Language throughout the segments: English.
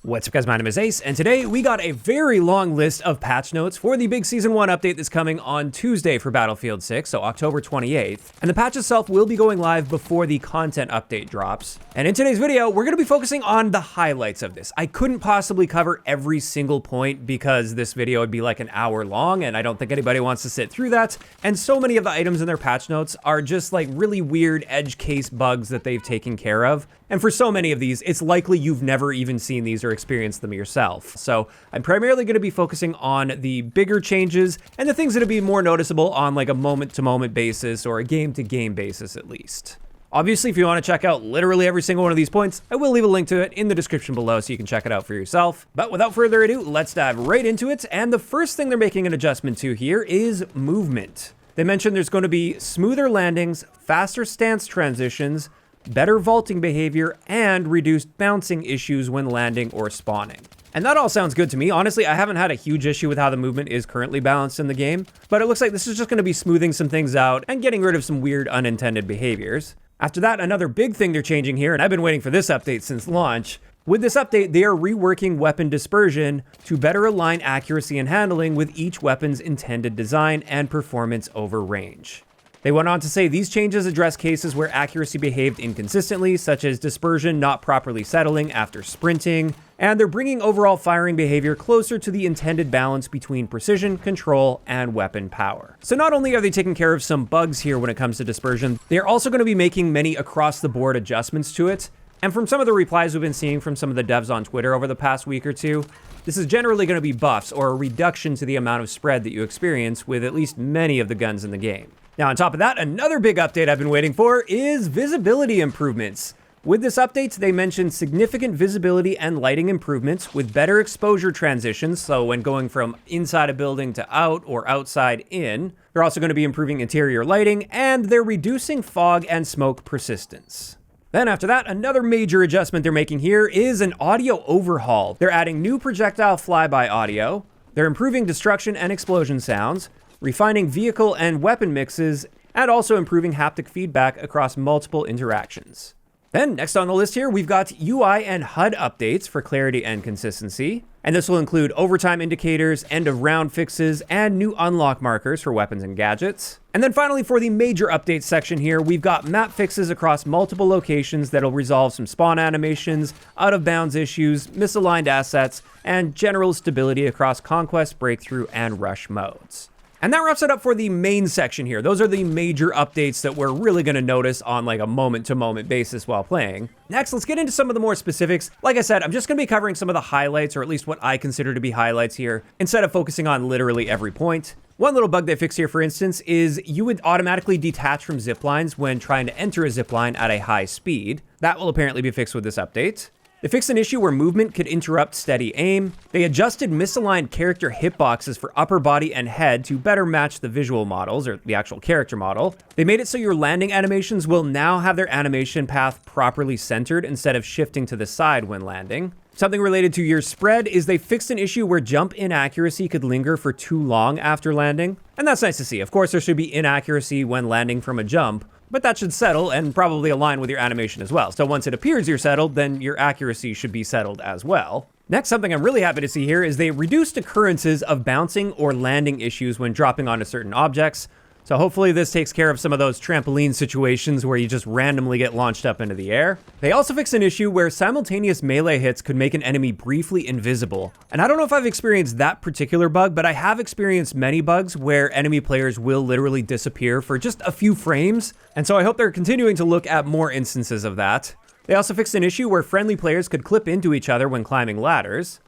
What's up guys, my name is Ace, and today we got a very long list of patch notes for the big Season 1 update that's coming on Tuesday for Battlefield 6, so October 28th. And the patch itself will be going live before the content update drops. And in today's video, we're going to be focusing on the highlights of this. I couldn't possibly cover every single point because this video would be like an hour long, and I don't think anybody wants to sit through that. And so many of the items in their patch notes are just like really weird edge case bugs that they've taken care of. And for so many of these, it's likely you've never even seen these or experienced them yourself. So I'm primarily going to be focusing on the bigger changes and the things that would be more noticeable on like a moment-to-moment basis or a game-to-game basis at least. Obviously, if you want to check out literally every single one of these points, I will leave a link to it in the description below so you can check it out for yourself. But without further ado, let's dive right into it. And the first thing they're making an adjustment to here is movement. They mentioned there's going to be smoother landings, faster stance transitions, better vaulting behavior, and reduced bouncing issues when landing or spawning. And that all sounds good to me. Honestly, I haven't had a huge issue with how the movement is currently balanced in the game, but it looks like this is just going to be smoothing some things out and getting rid of some weird unintended behaviors. After that, another big thing they're changing here, and I've been waiting for this update since launch. With this update, they are reworking weapon dispersion to better align accuracy and handling with each weapon's intended design and performance over range. They went on to say these changes address cases where accuracy behaved inconsistently, such as dispersion not properly settling after sprinting, and they're bringing overall firing behavior closer to the intended balance between precision, control, and weapon power. So not only are they taking care of some bugs here when it comes to dispersion, they're also going to be making many across-the-board adjustments to it. And from some of the replies we've been seeing from some of the devs on Twitter over the past week or two, this is generally going to be buffs or a reduction to the amount of spread that you experience with at least many of the guns in the game. Now, on top of that, another big update I've been waiting for is visibility improvements. With this update, they mentioned significant visibility and lighting improvements with better exposure transitions, so when going from inside a building to out or outside in. They're also going to be improving interior lighting, and they're reducing fog and smoke persistence. Then after that, another major adjustment they're making here is an audio overhaul. They're adding new projectile flyby audio, they're improving destruction and explosion sounds, refining vehicle and weapon mixes, and also improving haptic feedback across multiple interactions. Then next on the list here, we've got UI and HUD updates for clarity and consistency. And this will include overtime indicators, end of round fixes, and new unlock markers for weapons and gadgets. And then finally, for the major updates section here, we've got map fixes across multiple locations that'll resolve some spawn animations, out of bounds issues, misaligned assets, and general stability across conquest, breakthrough, and rush modes. And that wraps it up for the main section here. Those are the major updates that we're really going to notice on like a moment-to-moment basis while playing. Next, let's get into some of the more specifics. Like I said, I'm just going to be covering some of the highlights, or at least what I consider to be highlights here, instead of focusing on literally every point. One little bug they fixed here, for instance, is you would automatically detach from zip lines when trying to enter a zip line at a high speed. That will apparently be fixed with this update. They fixed an issue where movement could interrupt steady aim. They adjusted misaligned character hitboxes for upper body and head to better match the visual models, or the actual character model. They made it so your landing animations will now have their animation path properly centered instead of shifting to the side when landing. Something related to your spread is they fixed an issue where jump inaccuracy could linger for too long after landing. And that's nice to see. Of course, there should be inaccuracy when landing from a jump, but that should settle and probably align with your animation as well. So once it appears you're settled, then your accuracy should be settled as well. Next, something I'm really happy to see here is they reduced occurrences of bouncing or landing issues when dropping onto certain objects. So hopefully this takes care of some of those trampoline situations where you just randomly get launched up into the air. They also fixed an issue where simultaneous melee hits could make an enemy briefly invisible. And I don't know if I've experienced that particular bug, but I have experienced many bugs where enemy players will literally disappear for just a few frames. And so I hope they're continuing to look at more instances of that. They also fixed an issue where friendly players could clip into each other when climbing ladders.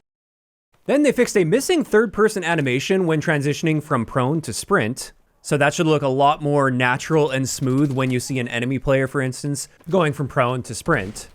Then they fixed a missing third-person animation when transitioning from prone to sprint. So that should look a lot more natural and smooth when you see an enemy player, for instance, going from prone to sprint.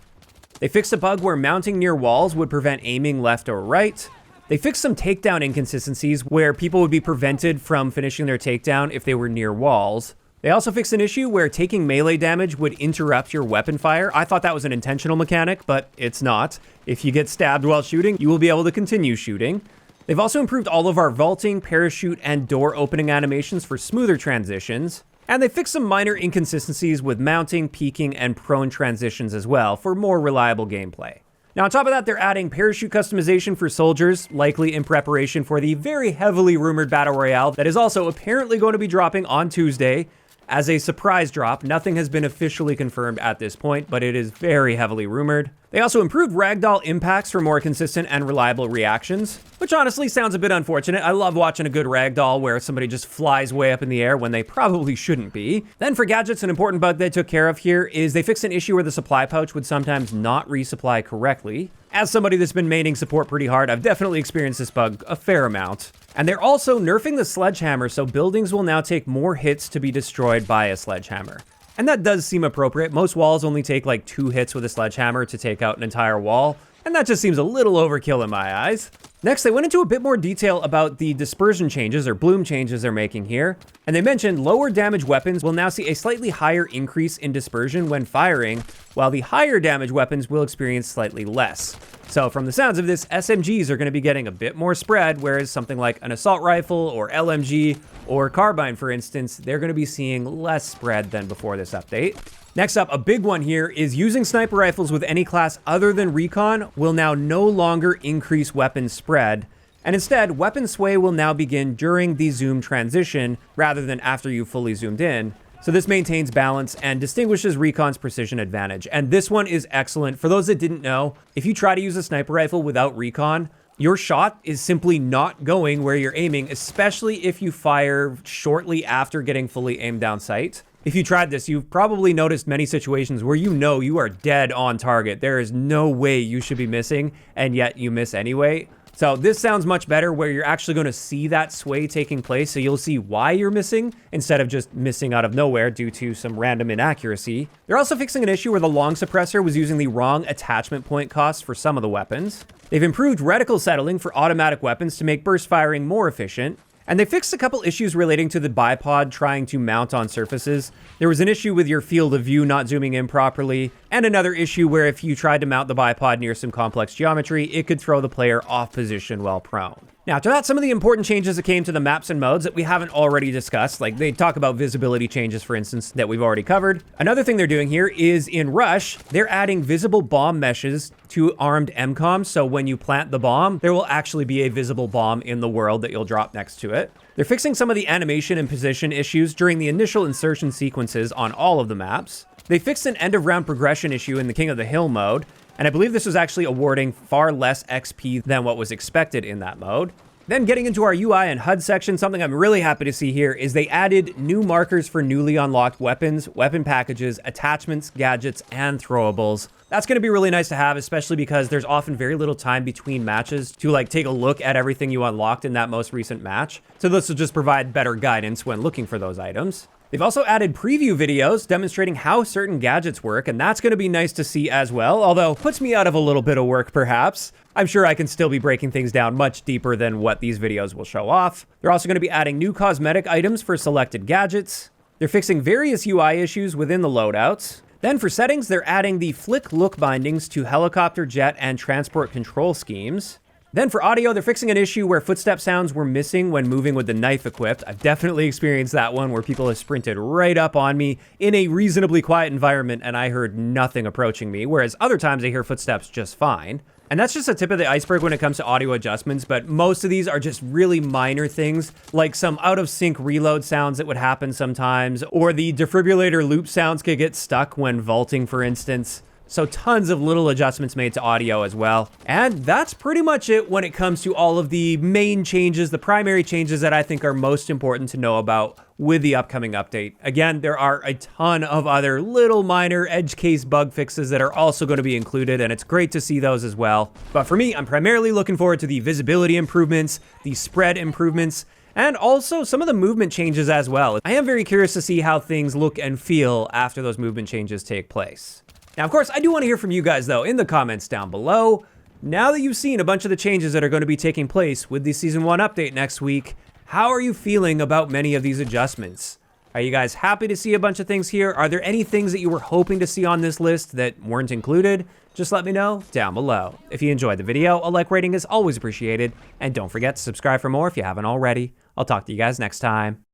They fixed a bug where mounting near walls would prevent aiming left or right. They fixed some takedown inconsistencies where people would be prevented from finishing their takedown if they were near walls. They also fixed an issue where taking melee damage would interrupt your weapon fire. I thought that was an intentional mechanic, but it's not. If you get stabbed while shooting, you will be able to continue shooting. They've also improved all of our vaulting, parachute, and door opening animations for smoother transitions. And they fixed some minor inconsistencies with mounting, peeking, and prone transitions as well for more reliable gameplay. Now, on top of that, they're adding parachute customization for soldiers, likely in preparation for the very heavily rumored Battle Royale that is also apparently going to be dropping on Tuesday as a surprise drop. Nothing has been officially confirmed at this point, but it is very heavily rumored. They also improved ragdoll impacts for more consistent and reliable reactions, which honestly sounds a bit unfortunate. I love watching a good ragdoll where somebody just flies way up in the air when they probably shouldn't be. Then for gadgets, an important bug they took care of here is they fixed an issue where the supply pouch would sometimes not resupply correctly. As somebody that's been maining support pretty hard, I've definitely experienced this bug a fair amount. And they're also nerfing the sledgehammer, so buildings will now take more hits to be destroyed by a sledgehammer. And that does seem appropriate. Most walls only take like 2 hits with a sledgehammer to take out an entire wall, and that just seems a little overkill in my eyes. Next, they went into a bit more detail about the dispersion changes or bloom changes they're making here. And they mentioned lower damage weapons will now see a slightly higher increase in dispersion when firing, while the higher damage weapons will experience slightly less. So from the sounds of this, SMGs are going to be getting a bit more spread, whereas something like an assault rifle or LMG or carbine, for instance, they're going to be seeing less spread than before this update. Next up, a big one here is using sniper rifles with any class other than Recon will now no longer increase weapon spread, and instead, weapon sway will now begin during the zoom transition rather than after you've fully zoomed in. So this maintains balance and distinguishes Recon's precision advantage. And this one is excellent. For those that didn't know, if you try to use a sniper rifle without Recon, your shot is simply not going where you're aiming, especially if you fire shortly after getting fully aimed down sight. If you tried this, you've probably noticed many situations where you know you are dead on target. There is no way you should be missing, and yet you miss anyway. So this sounds much better where you're actually going to see that sway taking place, so you'll see why you're missing instead of just missing out of nowhere due to some random inaccuracy. They're also fixing an issue where the long suppressor was using the wrong attachment point costs for some of the weapons. They've improved reticle settling for automatic weapons to make burst firing more efficient. And they fixed a couple issues relating to the bipod trying to mount on surfaces. There was an issue with your field of view not zooming in properly, and another issue where if you tried to mount the bipod near some complex geometry, it could throw the player off position while prone. Now, after that, some of the important changes that came to the maps and modes that we haven't already discussed, like they talk about visibility changes, for instance, that we've already covered. Another thing they're doing here is in Rush, they're adding visible bomb meshes to armed MCOMs, so when you plant the bomb, there will actually be a visible bomb in the world that you'll drop next to it. They're fixing some of the animation and position issues during the initial insertion sequences on all of the maps. They fixed an end-of-round progression issue in the King of the Hill mode, and I believe this was actually awarding far less XP than what was expected in that mode. Then getting into our UI and HUD section, something I'm really happy to see here is they added new markers for newly unlocked weapons, weapon packages, attachments, gadgets, and throwables. That's going to be really nice to have, especially because there's often very little time between matches to like take a look at everything you unlocked in that most recent match. So this will just provide better guidance when looking for those items. They've also added preview videos demonstrating how certain gadgets work, and that's going to be nice to see as well, although puts me out of a little bit of work perhaps. I'm sure I can still be breaking things down much deeper than what these videos will show off. They're also going to be adding new cosmetic items for selected gadgets. They're fixing various UI issues within the loadouts. Then for settings, they're adding the flick look bindings to helicopter, jet, and transport control schemes. Then for audio, they're fixing an issue where footstep sounds were missing when moving with the knife equipped. I've definitely experienced that one where people have sprinted right up on me in a reasonably quiet environment and I heard nothing approaching me, whereas other times I hear footsteps just fine. And that's just the tip of the iceberg when it comes to audio adjustments, but most of these are just really minor things, like some out-of-sync reload sounds that would happen sometimes, or the defibrillator loop sounds could get stuck when vaulting, for instance. So tons of little adjustments made to audio as well. And that's pretty much it when it comes to all of the main changes, the primary changes that I think are most important to know about with the upcoming update. Again, there are a ton of other little minor edge case bug fixes that are also going to be included, and it's great to see those as well. But for me, I'm primarily looking forward to the visibility improvements, the spread improvements, and also some of the movement changes as well. I am very curious to see how things look and feel after those movement changes take place. Now, of course, I do want to hear from you guys, though, in the comments down below. Now that you've seen a bunch of the changes that are going to be taking place with the Season 1 update next week, how are you feeling about many of these adjustments? Are you guys happy to see a bunch of things here? Are there any things that you were hoping to see on this list that weren't included? Just let me know down below. If you enjoyed the video, a like rating is always appreciated. And don't forget to subscribe for more if you haven't already. I'll talk to you guys next time.